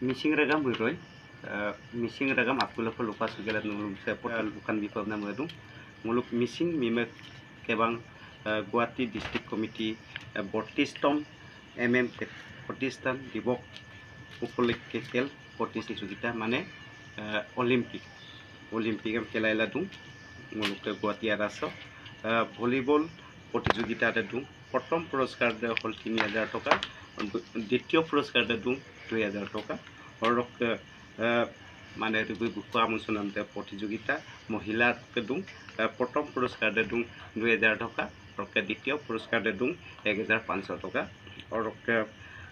Missing ragam buroy, missing ragam akulah lupa segala nulung sepot bukan bipab nama itu, muluk missing mimek kebang Guwahati District Committee 42 प्रतिষ্ঠাन দিৱস উপলক্ষে খেল প্ৰতিযোগিতা মানে Olympic খেলাইলা দিওঁ মুলুকে Guwahati আৰাছ volleyball প্ৰতিযোগিতাতে দিওঁ প্ৰথম পুৰস্কাৰ হ'ল 3000 টকা দ্বিতীয় পুৰস্কাৰ দিওঁ 2000 টকা আৰু মানে আমোচনাতে প্ৰতিযোগিতা মহিলাকে দিওঁ প্ৰথম পুৰস্কাৰ দিওঁ 2000 টকা আৰু দ্বিতীয় পুৰস্কাৰ দিওঁ 1500 টকা আৰু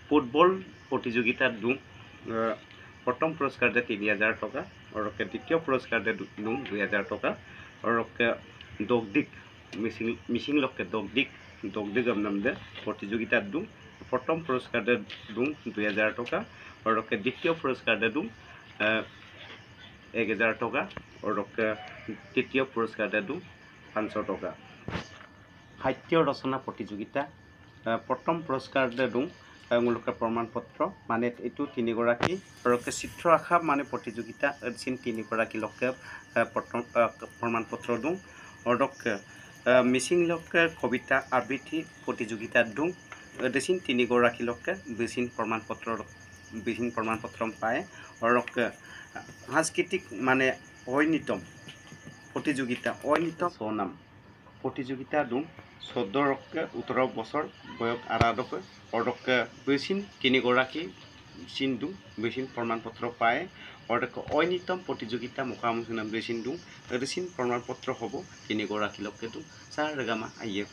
ফুটবল প্ৰতিযোগিতাত দিওঁ প্ৰথম পুৰস্কাৰ 3000 টকা আৰু দ্বিতীয় পুৰস্কাৰ দিওঁ 2000 টকা আৰু দগদিক মিচিং লোকে দগদিক নামে প্ৰতিযোগিতাত দিওঁ প্ৰথম পুৰস্কাৰ দিওঁ 2000 টকা আৰু দ্বিতীয় পুৰস্কাৰ দিওঁ 1000 টকা আৰু তৃতীয় পুৰস্কাৰ দিওঁ 500 টকা সাহিত্য ৰচনা প্ৰতিযোগিতা প্ৰথম পুৰস্কাৰ দিওঁ মুলুকে প্ৰমাণপত্ৰ মানে এইটো তিনিগৰাকী আৰু চিত্ৰ আঁকা মানে প্ৰতিযোগিতা চিন তিনিগৰাকী লোকে প্ৰথম প্ৰমাণপত্ৰ দিওঁ আৰু মিচিং লোকে কবিতা আবৃত্তি প্ৰতিযোগিতাত দিওঁ দেচিন তিনিগৰাকী লোকে বেচিন প্ৰমাণপত্ৰ পায় আৰু সাংস্কৃতিক মানে ঐনিতম প্ৰতিযোগিতা ছনাম প্ৰতিযোগিতা দিওঁ 14 বছৰ বয়স আৰাধকে অৰকে বেচিন তিনিগৰাকী চিন দিওঁ বেচিন প্ৰমাণপত্ৰ পায় আৰু ঐনিতম প্ৰতিযোগিতা মুখামুখি নাম বেচিন দিওঁ বেচিন প্ৰমাণপত্ৰ হ'ব তিনিগৰাকী লোকে দিওঁ চাৰ ৰেগামা আইয়ে